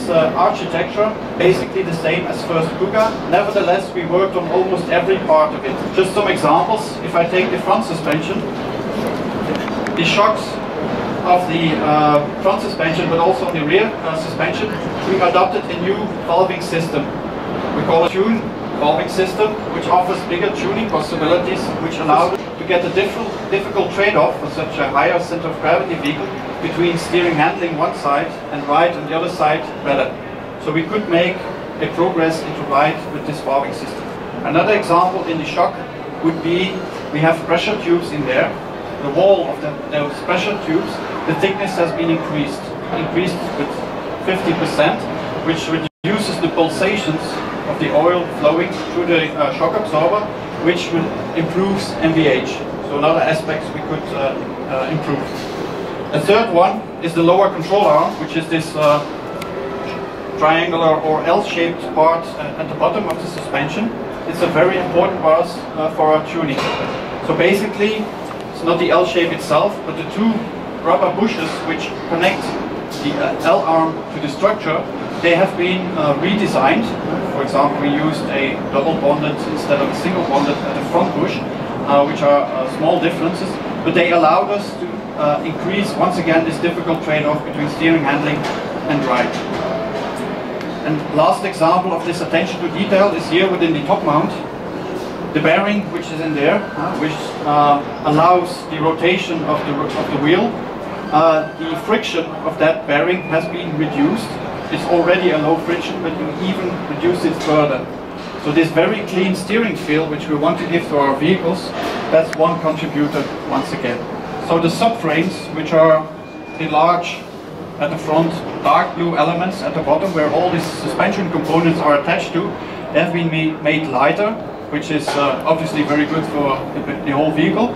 its architecture basically the same as first Kuga. Nevertheless, we worked on almost every part of it. Just some examples. If I take the front suspension, the shocks of the front suspension, but also on the rear suspension, we adopted a new valving system. We call it tune valving system, which offers bigger tuning possibilities, which allow to get a difficult trade-off for such a higher center of gravity vehicle between steering handling one side and ride on the other side better. So we could make a progress into ride with this valving system. Another example in the shock would be we have pressure tubes in there. The wall of those pressure tubes, the thickness has been increased with 50%, which reduces the pulsations of the oil flowing through the shock absorber, which improves MVH. So another aspects we could improve. A third one is the lower control arm, which is this triangular or L-shaped part at the bottom of the suspension. It's a very important part for our tuning. So basically, it's not the L shape itself, but the two rubber bushes which connect the L arm to the structure, they have been redesigned. For example, we used a double bonded instead of a single bonded at the front bush, which are small differences, but they allowed us to increase once again this difficult trade-off between steering, handling and ride. And last example of this attention to detail is here within the top mount. The bearing which is in there, which allows the rotation of the wheel, the friction of that bearing has been reduced. It's already a low friction, but you even reduce it further. So this very clean steering feel which we want to give to our vehicles, that's one contributor once again. So the subframes, which are the large at the front, dark blue elements at the bottom where all these suspension components are attached to, they have been made lighter, which is obviously very good for the whole vehicle,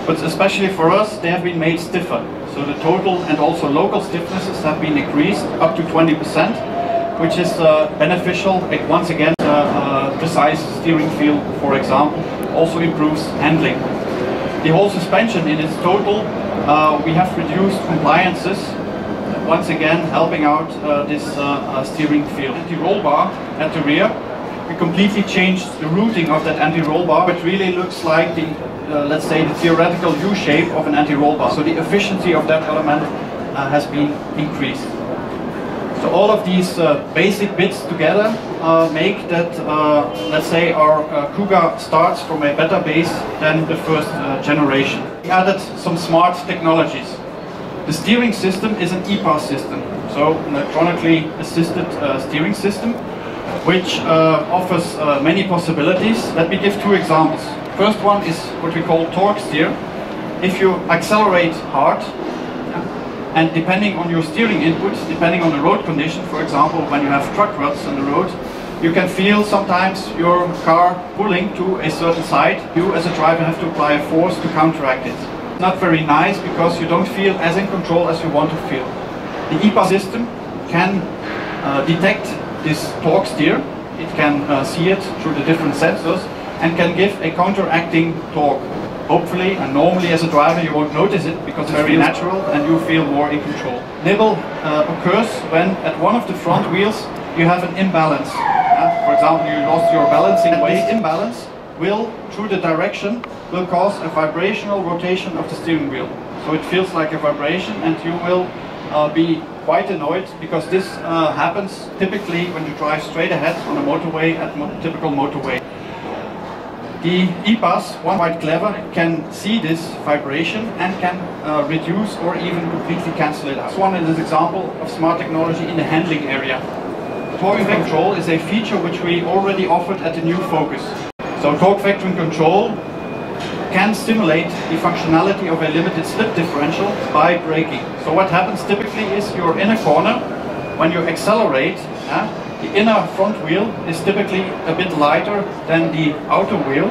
but especially for us they have been made stiffer. So the total and also local stiffnesses have been increased up to 20%, which is beneficial. It once again precise steering feel, for example, also improves handling. The whole suspension in its total, we have reduced compliances, once again helping out this steering feel. Anti-roll bar at the rear, we completely changed the routing of that anti-roll bar. It really looks like the, let's say, the theoretical U-shape of an anti-roll bar. So the efficiency of that element has been increased. So all of these basic bits together make that, let's say, our Kuga starts from a better base than the first generation. We added some smart technologies. The steering system is an EPAS system, so an electronically assisted steering system, which offers many possibilities. Let me give two examples. First one is what we call torque steer. If you accelerate hard, and depending on your steering input, depending on the road condition, for example, when you have truck ruts on the road, you can feel sometimes your car pulling to a certain side. You as a driver have to apply a force to counteract it. Not very nice because you don't feel as in control as you want to feel. The EPAS system can detect this torque steer. It can see it through the different sensors and can give a counteracting torque. Hopefully, and normally as a driver you won't notice it because it's very natural and you feel more in control. Nibble occurs when at one of the front wheels you have an imbalance. For example, you lost your balancing weight. This imbalance will, through the direction, will cause a vibrational rotation of the steering wheel. So it feels like a vibration and you will be quite annoyed because this happens typically when you drive straight ahead on a motorway at typical motorway. The EPAS, one quite clever, can see this vibration and can reduce or even completely cancel it out. This one is an example of smart technology in the handling area. Torque control is a feature which we already offered at the new Focus. So torque vectoring control can stimulate the functionality of a limited slip differential by braking. So what happens typically is you're in a corner, when you accelerate, the inner front wheel is typically a bit lighter than the outer wheel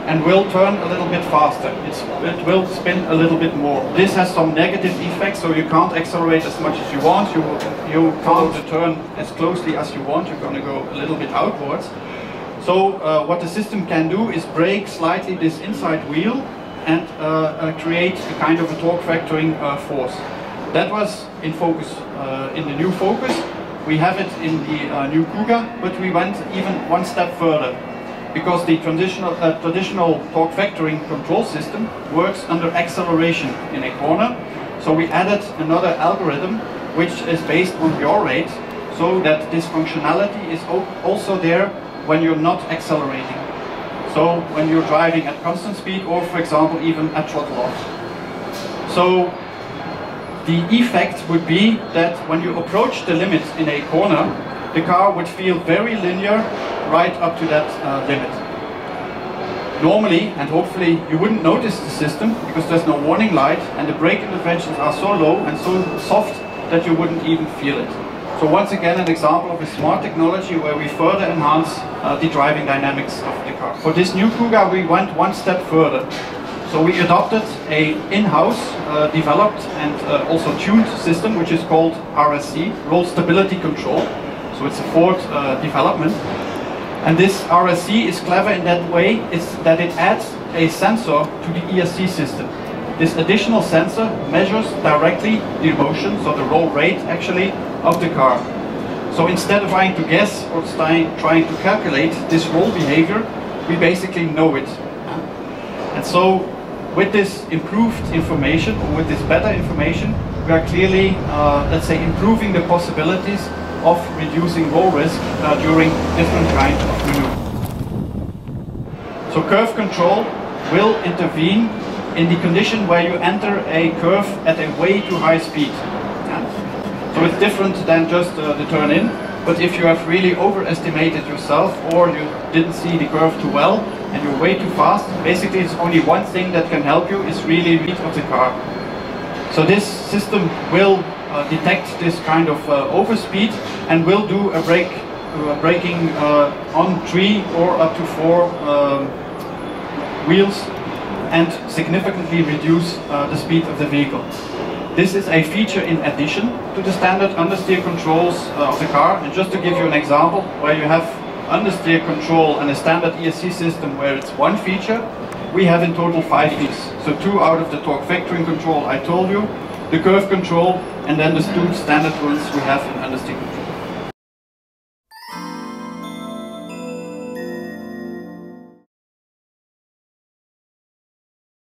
and will turn a little bit faster. It will spin a little bit more. This has some negative effects, so you can't accelerate as much as you want. You can't turn as closely as you want. You're going to go a little bit outwards. So what the system can do is brake slightly this inside wheel and create a kind of a torque vectoring force. That was in Focus, in the new Focus. We have it in the new Kuga, but we went even one step further, because the traditional torque vectoring control system works under acceleration in a corner. So we added another algorithm which is based on yaw rate, so that this functionality is also there when you're not accelerating. So when you're driving at constant speed, or for example even at throttle off. So the effect would be that when you approach the limit in a corner, the car would feel very linear right up to that limit. Normally, and hopefully, you wouldn't notice the system because there's no warning light, and the brake interventions are so low and so soft that you wouldn't even feel it. So once again, an example of a smart technology where we further enhance the driving dynamics of the car. For this new Kuga, we went one step further. So we adopted a in-house developed and also tuned system, which is called RSC, Roll Stability Control. So it's a Ford development. And this RSC is clever in that way, is that it adds a sensor to the ESC system. This additional sensor measures directly the motion, so the roll rate actually, of the car. So instead of trying to guess or trying to calculate this roll behavior, we basically know it. And so with this improved information, or with this better information, we are clearly, let's say, improving the possibilities of reducing roll risk during different kinds of maneuver. So curve control will intervene in the condition where you enter a curve at a way too high speed. So it's different than just the turn in, but if you have really overestimated yourself, or you didn't see the curve too well and you're way too fast, basically it's only one thing that can help you, is really read of the car. So this system will detect this kind of overspeed and will do a braking on 3 or up to 4 wheels and significantly reduce the speed of the vehicle. This is a feature in addition to the standard understeer controls of the car. And just to give you an example, where you have understeer control and a standard ESC system where it's one feature, we have in total 5 features. So 2 out of the torque vectoring control I told you, the curve control, and then the 2 standard ones we have in understeer control.